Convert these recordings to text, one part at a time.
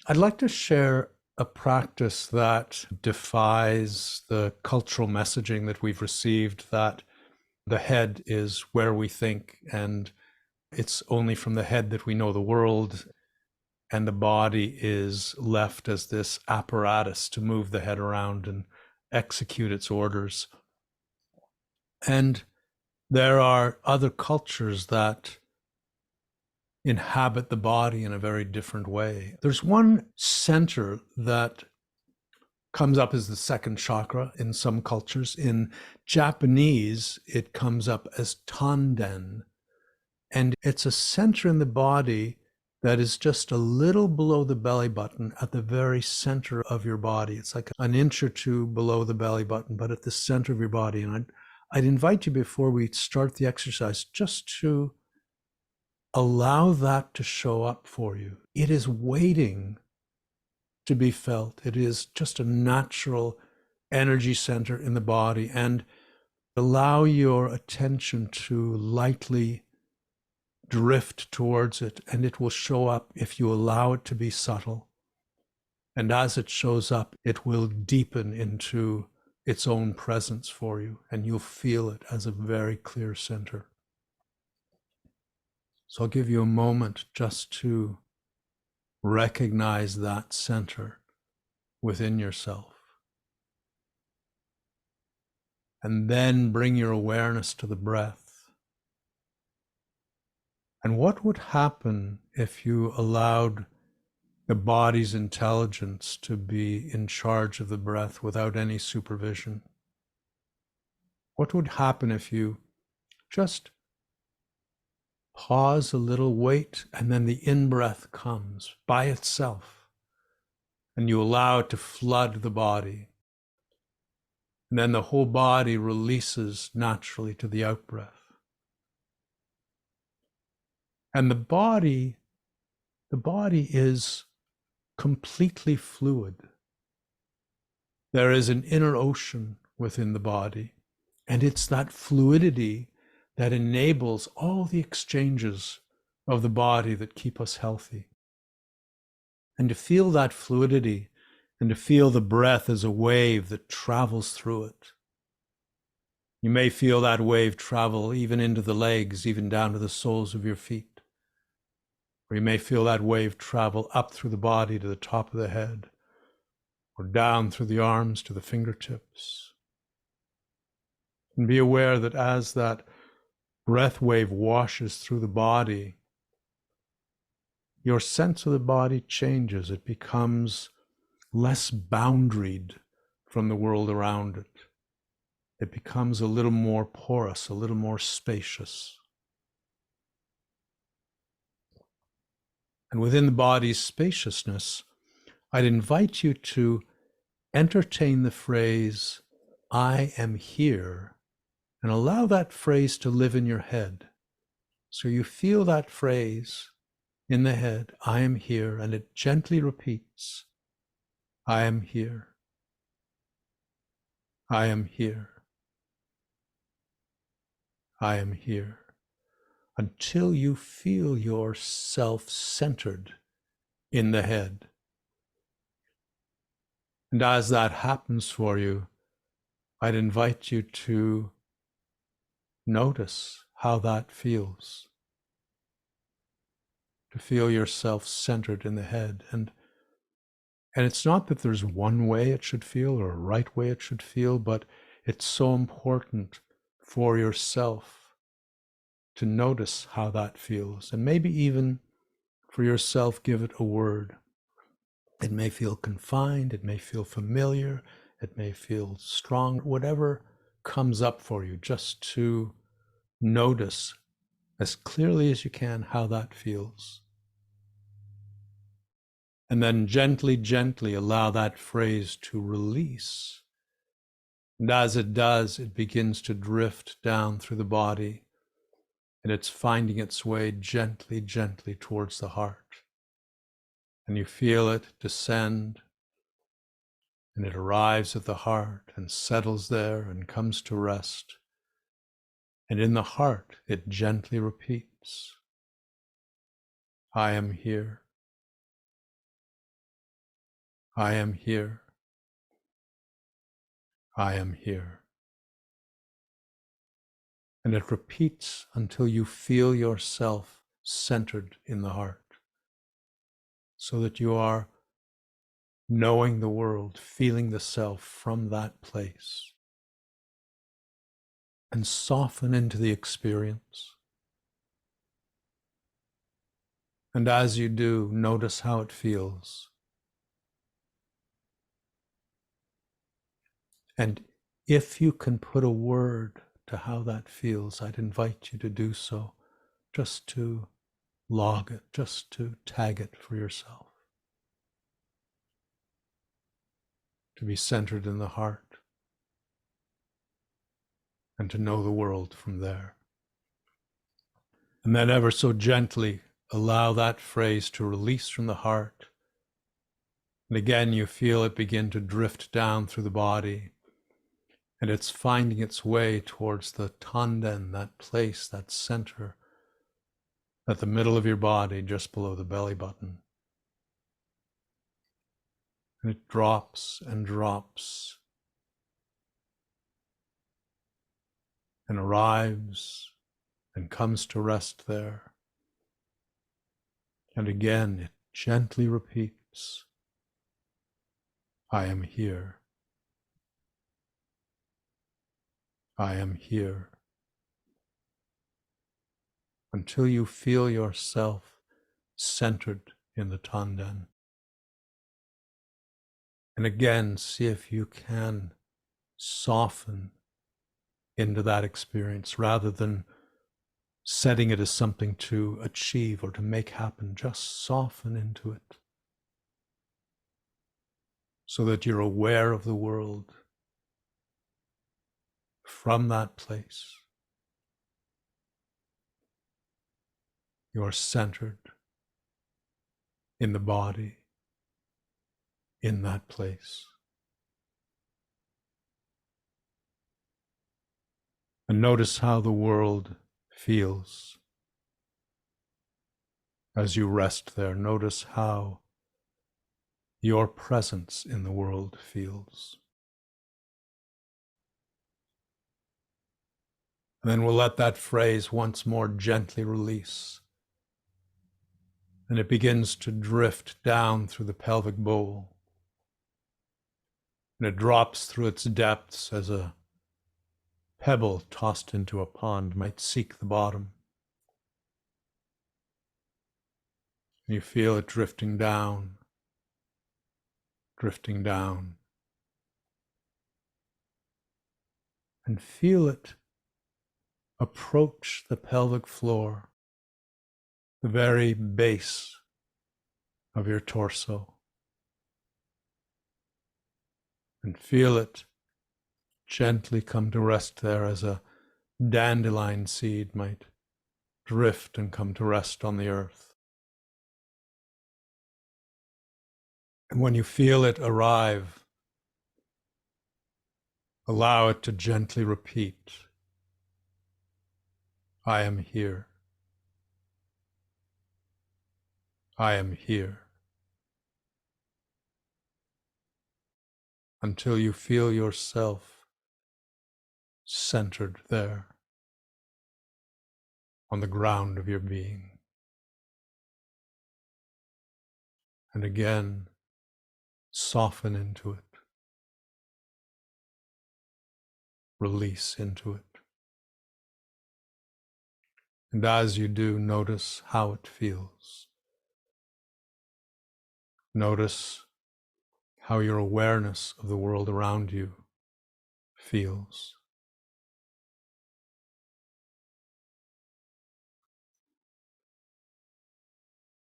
I'd like to share a practice that defies the cultural messaging that we've received that the head is where we think, and it's only from the head that we know the world, and the body is left as this apparatus to move the head around and execute its orders. And there are other cultures that inhabit the body in a very different way. There's one center that comes up as the second chakra in some cultures. In Japanese, it comes up as Tanden, and it's a center in the body that is just a little below the belly button at the very center of your body. It's like an inch or two below the belly button, but at the center of your body. And I'd invite you, before we start the exercise, just to allow that to show up for you. It is waiting to be felt. It is just a natural energy center in the body, and allow your attention to lightly drift towards it, and it will show up if you allow it to be subtle. And as it shows up, it will deepen into its own presence for you, and you'll feel it as a very clear center. So I'll give you a moment just to recognize that center within yourself. And then bring your awareness to the breath. And what would happen if you allowed the body's intelligence to be in charge of the breath without any supervision? What would happen if you just pause a little, wait, and then the in-breath comes by itself, and you allow it to flood the body? And then the whole body releases naturally to the out-breath. And the body is completely fluid. There is an inner ocean within the body, and it's that fluidity that enables all the exchanges of the body that keep us healthy. And to feel that fluidity, and to feel the breath as a wave that travels through it. You may feel that wave travel even into the legs, even down to the soles of your feet. Or you may feel that wave travel up through the body to the top of the head, or down through the arms to the fingertips. And be aware that as that breath wave washes through the body, your sense of the body changes. It becomes less boundaried from the world around it. It becomes a little more porous, a little more spacious. And within the body's spaciousness, I'd invite you to entertain the phrase, "I am here," and allow that phrase to live in your head. So you feel that phrase in the head, "I am here," and it gently repeats, "I am here. I am here. I am here," until you feel yourself centered in the head. And as that happens for you, I'd invite you to notice how that feels. To feel yourself centered in the head. And it's not that there's one way it should feel or a right way it should feel, but it's so important for yourself to notice how that feels. And maybe even for yourself, give it a word. It may feel confined, it may feel familiar, it may feel strong, whatever comes up for you, just to notice as clearly as you can how that feels. And then gently, gently allow that phrase to release. And as it does, it begins to drift down through the body, and it's finding its way gently, gently towards the heart. And you feel it descend, and it arrives at the heart and settles there and comes to rest. And in the heart, it gently repeats, "I am here. I am here. I am here. And it repeats until you feel yourself centered in the heart, so that you are knowing the world, feeling the self from that place. And soften into the experience. And as you do, notice how it feels. And if you can put a word to how that feels, I'd invite you to do so, just to log it, just to tag it for yourself. To be centered in the heart and to know the world from there. And then ever so gently allow that phrase to release from the heart. And again, you feel it begin to drift down through the body. And it's finding its way towards the Tanden, that place, that center, at the middle of your body, just below the belly button. And it drops and drops and arrives and comes to rest there. And again, it gently repeats, I am here. I am here. Until you feel yourself centered in the Tanden. And again, see if you can soften into that experience rather than setting it as something to achieve or to make happen. Just soften into it so that you're aware of the world from that place. You're centered in the body, in that place. And notice how the world feels as you rest there. Notice how your presence in the world feels. And then we'll let that phrase once more gently release. And it begins to drift down through the pelvic bowl. And it drops through its depths as a pebble tossed into a pond might seek the bottom. And you feel it drifting down, drifting down. And feel it approach the pelvic floor, the very base of your torso. And feel it gently come to rest there as a dandelion seed might drift and come to rest on the earth. And when you feel it arrive, allow it to gently repeat, I am here. I am here. Until you feel yourself centered there on the ground of your being. And again, soften into it. Release into it. And as you do, notice how it feels. Notice how your awareness of the world around you feels.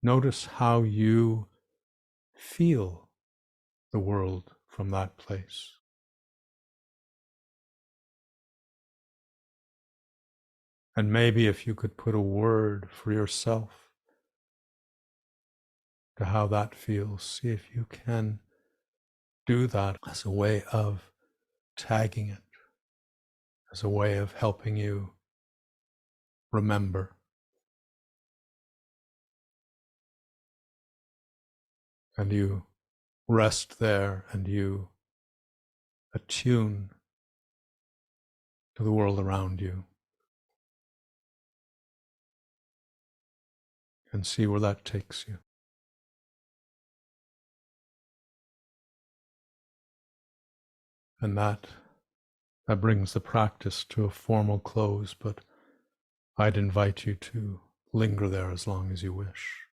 Notice how you feel the world from that place. And maybe if you could put a word for yourself to how that feels, see if you can do that as a way of tagging it, as a way of helping you remember. And you rest there and you attune to the world around you, and see where that takes you. And that brings the practice to a formal close, but I'd invite you to linger there as long as you wish.